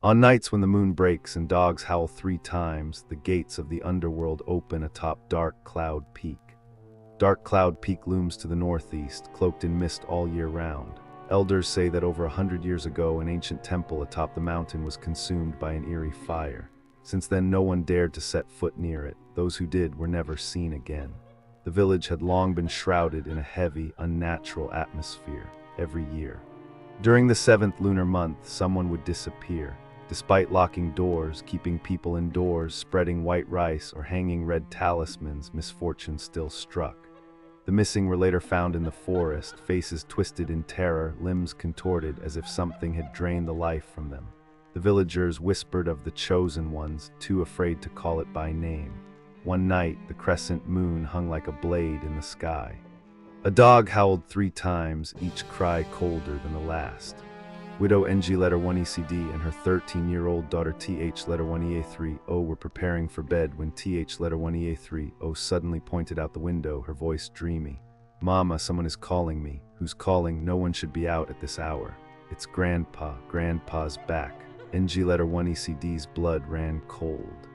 On nights when the moon breaks and dogs howl 3 times, the gates of the underworld open atop Dark Cloud Peak. Dark Cloud Peak looms to the northeast, cloaked in mist all year round. Elders say that over 100 years ago, an ancient temple atop the mountain was consumed by an eerie fire. Since then, no one dared to set foot near it. Those who did were never seen again. The village had long been shrouded in a heavy, unnatural atmosphere every year. During the 7th lunar month, someone would disappear. Despite locking doors, keeping people indoors, spreading white rice, or hanging red talismans, misfortune still struck. The missing were later found in the forest, faces twisted in terror, limbs contorted as if something had drained the life from them. The villagers whispered of the chosen ones, too afraid to call it by name. One night, the crescent moon hung like a blade in the sky. A dog howled 3 times, each cry colder than the last. Widow NG letter 1ECD and her 13-year-old daughter TH letter 1EA3O were preparing for bed when TH letter 1EA3O suddenly pointed out the window, her voice dreamy. "Mama, someone is calling me." "Who's calling? No one should be out at this hour." "It's Grandpa. Grandpa's back." NG letter 1ECD's blood ran cold.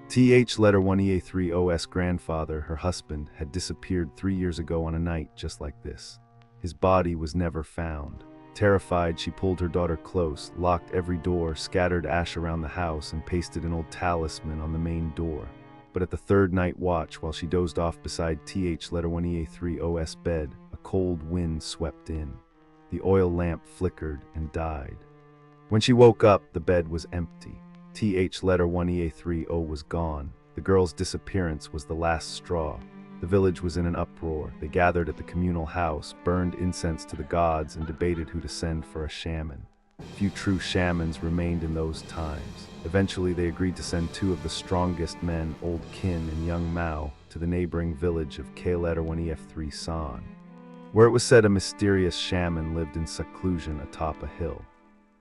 TH letter 1EA3O's grandfather, her husband, had disappeared 3 years ago on a night just like this. His body was never found. Terrified, she pulled her daughter close, locked every door, scattered ash around the house, and pasted an old talisman on the main door. But at the 3rd night watch, while she dozed off beside TH letter 1EA3O's bed, a cold wind swept in. The oil lamp flickered and died. When she woke up, the bed was empty. TH letter 1EA3O was gone. The girl's disappearance was the last straw. The village was in an uproar. They gathered at the communal house, burned incense to the gods, and debated who to send for a shaman. Few true shamans remained in those times. Eventually, they agreed to send 2 of the strongest men, Old Kin and Young Mao, to the neighboring village of K letter 1EF3 San, where it was said a mysterious shaman lived in seclusion atop a hill.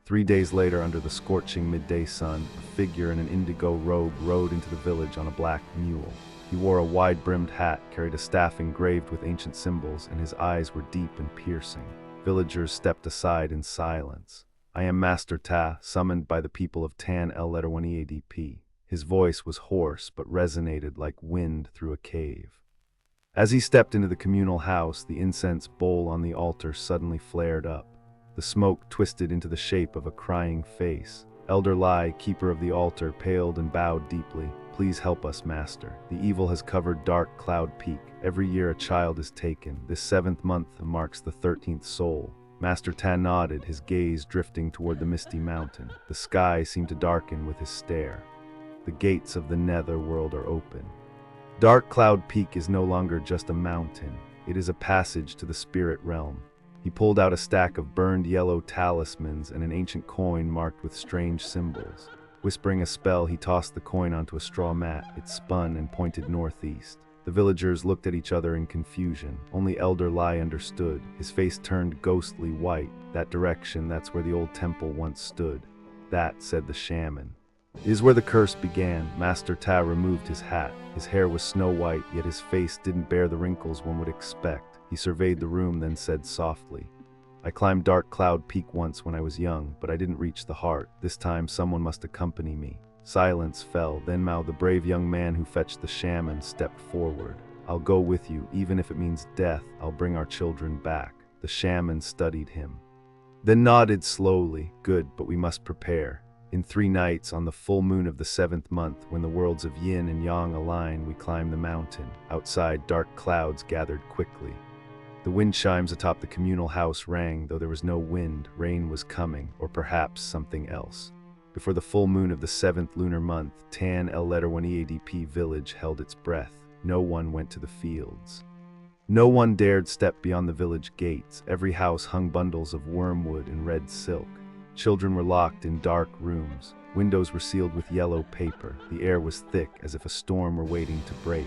3 days later, under the scorching midday sun, a figure in an indigo robe rode into the village on a black mule. He wore a wide-brimmed hat, carried a staff engraved with ancient symbols, and his eyes were deep and piercing. Villagers stepped aside in silence. "I am Master Ta, summoned by the people of Tan L letter 1EADP. His voice was hoarse, but resonated like wind through a cave. As he stepped into the communal house, the incense bowl on the altar suddenly flared up. The smoke twisted into the shape of a crying face. Elder Lai, keeper of the altar, paled and bowed deeply. "Please help us, Master. The evil has covered Dark Cloud Peak. Every year a child is taken. This 7th month marks the 13th soul." Master Tan nodded, his gaze drifting toward the misty mountain. The sky seemed to darken with his stare. "The gates of the nether world are open. Dark Cloud Peak is no longer just a mountain. It is a passage to the spirit realm." He pulled out a stack of burned yellow talismans and an ancient coin marked with strange symbols. Whispering a spell, he tossed the coin onto a straw mat. It spun and pointed northeast. The villagers looked at each other in confusion. Only Elder Lai understood. His face turned ghostly white. "That direction, that's where the old temple once stood." "That," said the shaman, "is where the curse began." Master Ta removed his hat. His hair was snow white, yet his face didn't bear the wrinkles one would expect. He surveyed the room, then said softly, "I climbed Dark Cloud Peak once when I was young, but I didn't reach the heart. This time someone must accompany me." Silence fell. Then Mao, the brave young man who fetched the shaman, stepped forward. "I'll go with you, even if it means death. I'll bring our children back." The shaman studied him, then nodded slowly. "Good, but we must prepare. In 3 nights, on the full moon of the 7th month, when the worlds of yin and yang align, we climb the mountain." Outside, dark clouds gathered quickly. The wind chimes atop the communal house rang. Though there was no wind, rain was coming, or perhaps something else. Before the full moon of the 7th lunar month, Tan L letter 1EADP village held its breath. No one went to the fields. No one dared step beyond the village gates. Every house hung bundles of wormwood and red silk. Children were locked in dark rooms. Windows were sealed with yellow paper. The air was thick, as if a storm were waiting to break.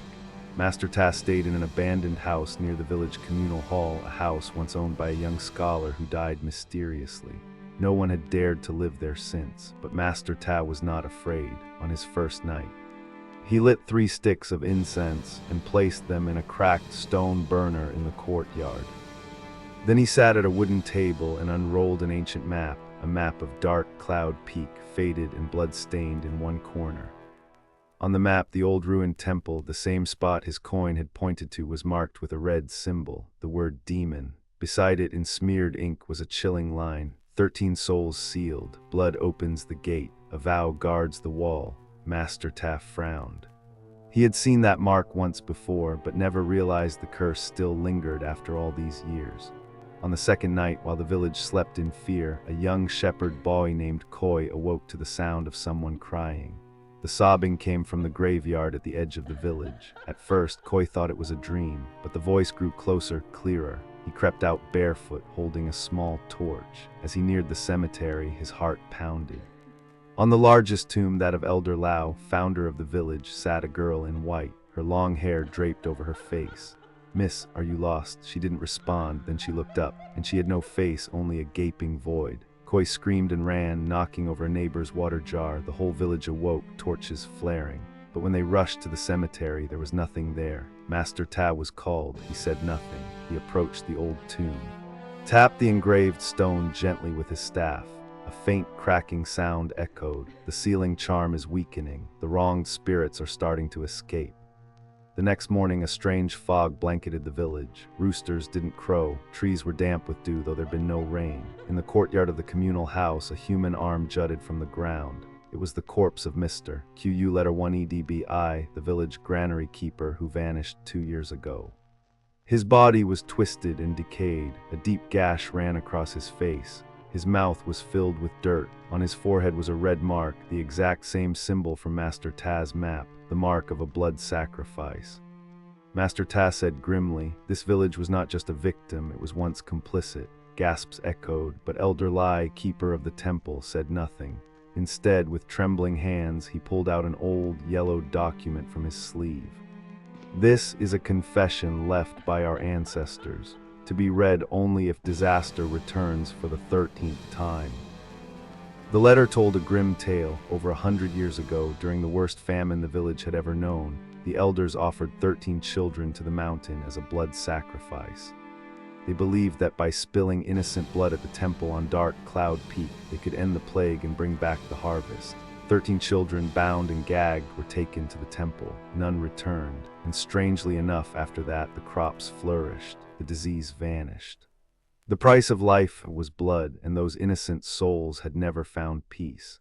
Master Ta stayed in an abandoned house near the village communal hall, a house once owned by a young scholar who died mysteriously. No one had dared to live there since, but Master Ta was not afraid. On his first night, he lit 3 sticks of incense and placed them in a cracked stone burner in the courtyard. Then he sat at a wooden table and unrolled an ancient map, a map of dark Cloud Peak, faded and blood-stained in one corner. On the map, the old ruined temple, the same spot his coin had pointed to, was marked with a red symbol, the word demon. Beside it, in smeared ink, was a chilling line: 13 souls sealed, blood opens the gate, a vow guards the wall. Master Ta frowned. He had seen that mark once before, but never realized the curse still lingered after all these years. On the second night, while the village slept in fear, a young shepherd boy named Koi awoke to the sound of someone crying. The sobbing came from the graveyard at the edge of the village. At first, Koi thought it was a dream, but the voice grew closer, clearer. He crept out barefoot, holding a small torch. As he neared the cemetery, his heart pounded. On the largest tomb, that of Elder Lau, founder of the village, sat a girl in white, her long hair draped over her face. "Miss, are you lost?" She didn't respond, then she looked up, and she had no face, only a gaping void. Koi screamed and ran, knocking over a neighbor's water jar. The whole village awoke, torches flaring. But when they rushed to the cemetery, there was nothing there. Master Ta was called. He said nothing. He approached the old tomb, tapped the engraved stone gently with his staff. A faint cracking sound echoed. The sealing charm is weakening. The wronged spirits are starting to escape. The next morning, a strange fog blanketed the village. Roosters didn't crow. Trees were damp with dew, though there'd been no rain. In the courtyard of the communal house, a human arm jutted from the ground. It was the corpse of Mr. Qu letter 1EDBI, the village granary keeper who vanished 2 years ago. His body was twisted and decayed. A deep gash ran across his face. His mouth was filled with dirt. On his forehead was a red mark, the exact same symbol from Master Ta's map, the mark of a blood sacrifice. Master Ta said grimly, "This village was not just a victim, it was once complicit." Gasps echoed, but Elder Lai, keeper of the temple, said nothing. Instead, with trembling hands, he pulled out an old, yellowed document from his sleeve. "This is a confession left by our ancestors, to be read only if disaster returns for the 13th time." The letter told a grim tale. Over 100 years ago, during the worst famine the village had ever known, the elders offered 13 children to the mountain as a blood sacrifice. They believed that by spilling innocent blood at the temple on dark Cloud Peak, they could end the plague and bring back the harvest. 13 children, bound and gagged, were taken to the temple. None returned, and strangely enough, after that, the crops flourished. The disease vanished. The price of life was blood, and those innocent souls had never found peace.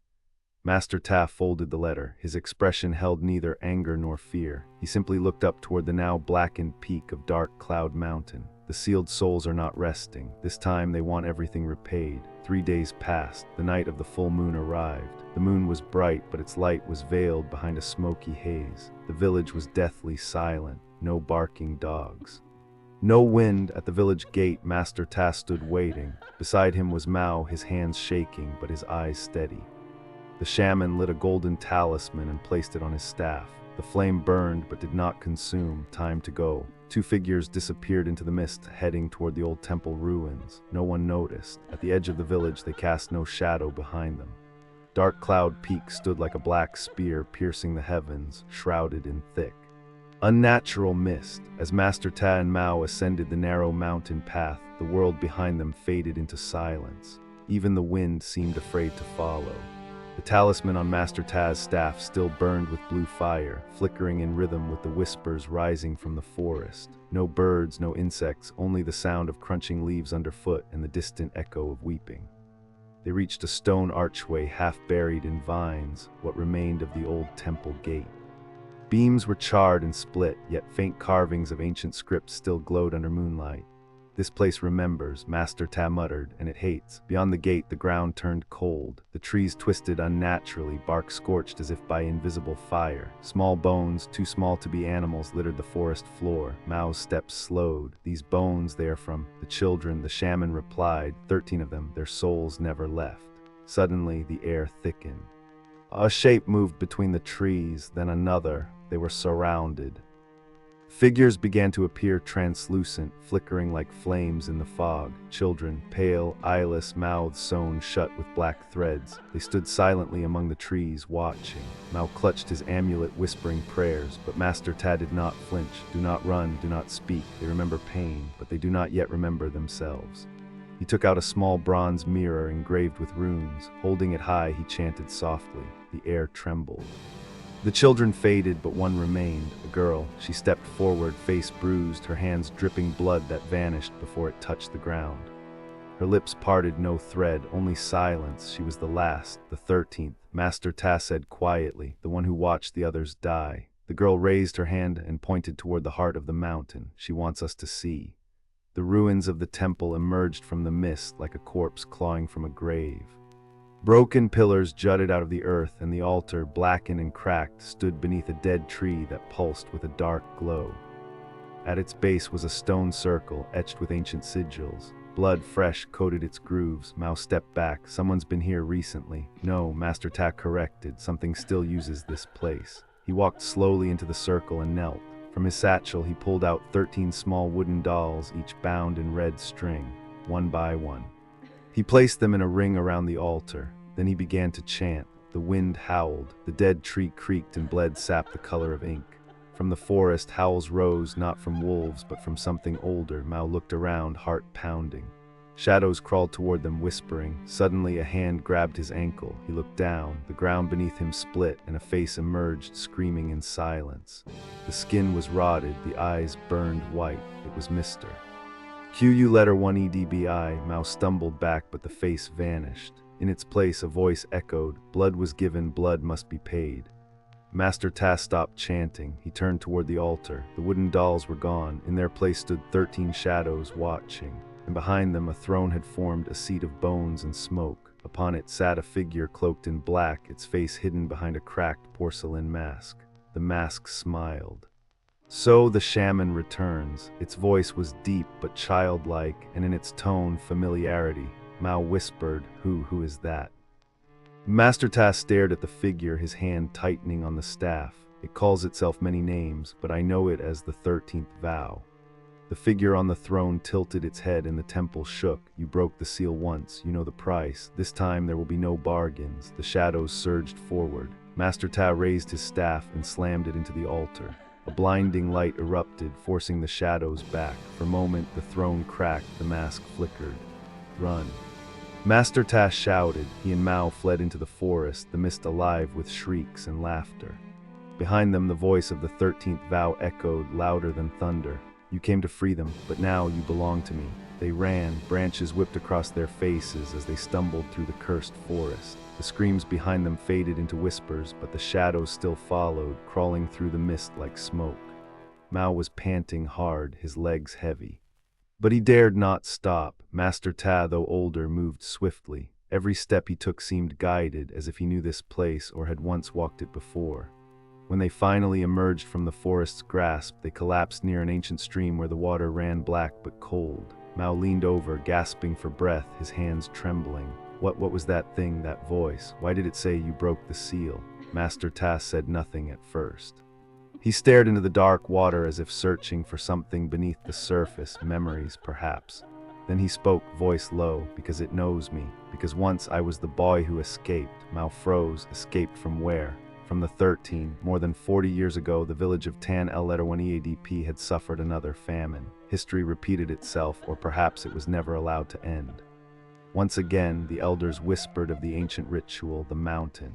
Master Ta folded the letter. His expression held neither anger nor fear. He simply looked up toward the now blackened peak of dark Cloud Mountain. The sealed souls are not resting. This time they want everything repaid. 3 days passed. The night of the full moon arrived. The moon was bright, but its light was veiled behind a smoky haze. The village was deathly silent. No barking dogs. No wind. At the village gate, Master Ta stood waiting. Beside him was Mao, his hands shaking, but his eyes steady. The shaman lit a golden talisman and placed it on his staff. The flame burned but did not consume. Time to go. 2 figures disappeared into the mist, heading toward the old temple ruins. No one noticed. At the edge of the village, they cast no shadow behind them. Dark Cloud Peak stood like a black spear piercing the heavens, shrouded in thick, unnatural mist. As Master Ta and Mao ascended the narrow mountain path, the world behind them faded into silence. Even the wind seemed afraid to follow. The talisman on Master Ta's staff still burned with blue fire, flickering in rhythm with the whispers rising from the forest. No birds, no insects, only the sound of crunching leaves underfoot and the distant echo of weeping. They reached a stone archway half buried in vines, what remained of the old temple gate. Beams were charred and split, yet faint carvings of ancient script still glowed under moonlight. "This place remembers," Master Ta muttered, "and it hates." Beyond the gate, the ground turned cold. The trees twisted unnaturally, bark scorched as if by invisible fire. Small bones, too small to be animals, littered the forest floor. Mao's steps slowed. "These bones, they are from the children," the shaman replied. 13 of them, their souls never left. Suddenly, the air thickened. A shape moved between the trees, then another. They were surrounded. Figures began to appear, translucent, flickering like flames in the fog. Children, pale, eyeless, mouths sewn shut with black threads. They stood silently among the trees, watching. Mao clutched his amulet, whispering prayers, but Master Ta did not flinch. "Do not run, do not speak. They remember pain, but they do not yet remember themselves." He took out a small bronze mirror engraved with runes. Holding it high, he chanted softly. The air trembled. The children faded, but one remained, a girl. She stepped forward, face bruised, her hands dripping blood that vanished before it touched the ground. Her lips parted, no thread, only silence. She was the last, the 13th. Master Ta said quietly, the one who watched the others die. The girl raised her hand and pointed toward the heart of the mountain. She wants us to see. The ruins of the temple emerged from the mist like a corpse clawing from a grave. Broken pillars jutted out of the earth, and the altar, blackened and cracked, stood beneath a dead tree that pulsed with a dark glow. At its base was a stone circle, etched with ancient sigils. Blood fresh coated its grooves. Mao stepped back. Someone's been here recently. No, Master Ta corrected. Something still uses this place. He walked slowly into the circle and knelt. From his satchel, he pulled out 13 small wooden dolls, each bound in red string, one by one. He placed them in a ring around the altar. Then he began to chant. The wind howled. The dead tree creaked and bled sap the color of ink. From the forest, howls rose, not from wolves, but from something older. Mao looked around, heart pounding. Shadows crawled toward them, whispering. Suddenly, a hand grabbed his ankle. He looked down. The ground beneath him split, and a face emerged, screaming in silence. The skin was rotted, the eyes burned white. It was Mr. QU letter 1EDBI. Mao stumbled back, but the face vanished. In its place, a voice echoed. Blood was given, blood must be paid. Master Ta stopped chanting. He turned toward the altar. The wooden dolls were gone. In their place stood 13 shadows, watching. And behind them a throne had formed, a seat of bones and smoke. Upon it sat a figure cloaked in black, its face hidden behind a cracked porcelain mask. The mask smiled. So the shaman returns. Its voice was deep but childlike, and in its tone, familiarity. Mao whispered, Who is that? Master Ta stared at the figure, his hand tightening on the staff. It calls itself many names, but I know it as the 13th Vow. The figure on the throne tilted its head and the temple shook. You broke the seal once, you know the price. This time there will be no bargains. The shadows surged forward. Master Ta raised his staff and slammed it into the altar. A blinding light erupted, forcing the shadows back. For a moment the throne cracked, the mask flickered. Run. Master Ta shouted. He and Mao fled into the forest, the mist alive with shrieks and laughter. Behind them the voice of the 13th Vow echoed, louder than thunder. You came to free them, but now you belong to me. They ran, branches whipped across their faces as they stumbled through the cursed forest. The screams behind them faded into whispers, but the shadows still followed, crawling through the mist like smoke. Mao was panting hard, his legs heavy. But he dared not stop. Master Ta, though older, moved swiftly. Every step he took seemed guided, as if he knew this place or had once walked it before. When they finally emerged from the forest's grasp, they collapsed near an ancient stream where the water ran black but cold. Mao leaned over, gasping for breath, his hands trembling. What was that thing, that voice? Why did it say you broke the seal? Master Ta said nothing at first. He stared into the dark water as if searching for something beneath the surface, memories perhaps. Then he spoke, voice low, because it knows me, because once I was the boy who escaped. Mao froze. Escaped from where? From the 13. More than 40 years ago, the village of Tan El letter 1 EADP had suffered another famine. History repeated itself, or perhaps it was never allowed to end. Once again, the elders whispered of the ancient ritual, the mountain,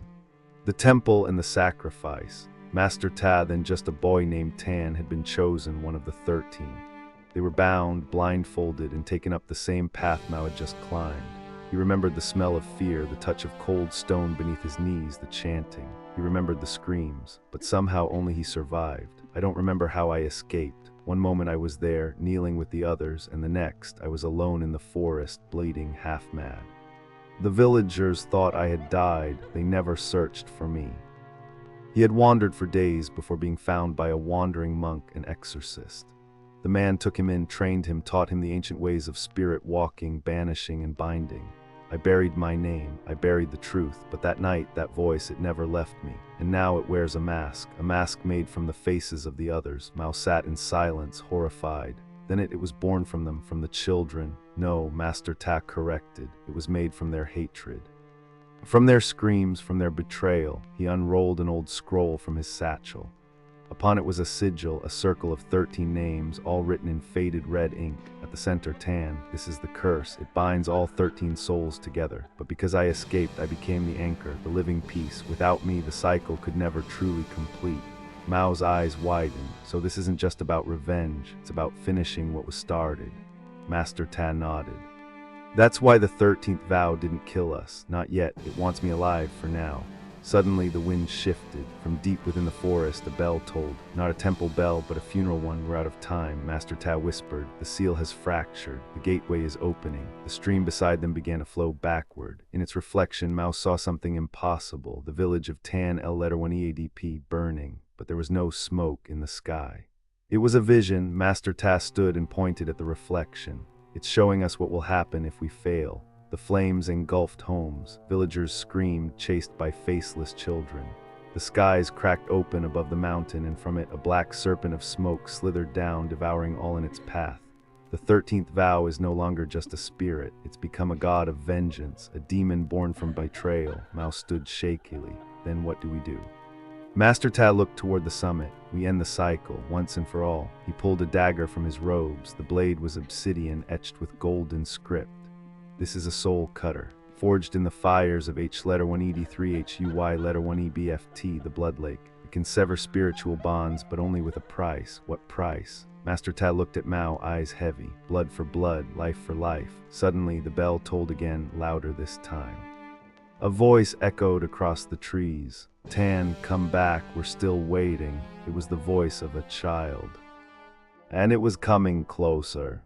the temple and the sacrifice. Master Ta, then just a boy named Tan, had been chosen one of the 13. They were bound, blindfolded, and taken up the same path Mao had just climbed. He remembered the smell of fear, the touch of cold stone beneath his knees, the chanting. He remembered the screams, but somehow only he survived. I don't remember how I escaped. One moment I was there, kneeling with the others, and the next I was alone in the forest, bleeding, half-mad. The villagers thought I had died. They never searched for me. He had wandered for days before being found by a wandering monk and exorcist. The man took him in, trained him, taught him the ancient ways of spirit walking, banishing, and binding. I buried my name, I buried the truth, but that night, that voice, it never left me. And now it wears a mask made from the faces of the others. Mao sat in silence, horrified. Then it was born from them, from the children. No, Master Ta corrected. It was made from their hatred. From their screams, from their betrayal. He unrolled an old scroll from his satchel. Upon it was a sigil, a circle of 13 names, all written in faded red ink. At the center, Tan. This is the curse. It binds all 13 souls together. But because I escaped, I became the anchor, the living piece. Without me, the cycle could never truly complete. Mao's eyes widened. So this isn't just about revenge. It's about finishing what was started. Master Tan nodded. That's why the 13th vow didn't kill us. Not yet. It wants me alive for now. Suddenly, the wind shifted. From deep within the forest, a bell tolled. Not a temple bell, but a funeral one. We're out of time, Master Ta whispered. The seal has fractured. The gateway is opening. The stream beside them began to flow backward. In its reflection, Mao saw something impossible. The village of Tan El Letter 1 EADP burning, but there was no smoke in the sky. It was a vision. Master Ta stood and pointed at the reflection. It's showing us what will happen if we fail. The flames engulfed homes. Villagers screamed, chased by faceless children. The skies cracked open above the mountain, and from it a black serpent of smoke slithered down, devouring all in its path. The 13th vow is no longer just a spirit. It's become a god of vengeance, a demon born from betrayal. Mao stood shakily. Then what do we do? Master Ta looked toward the summit. We end the cycle, once and for all. He pulled a dagger from his robes. The blade was obsidian, etched with golden script. This is a soul cutter, forged in the fires of H letter 1ED3 HUY letter 1EBFT, the blood lake. It can sever spiritual bonds, but only with a price. What price? Master Ta looked at Mao, eyes heavy. Blood for blood, life for life. Suddenly, the bell tolled again, louder this time. A voice echoed across the trees. Tan, come back, we're still waiting. It was the voice of a child. And it was coming closer.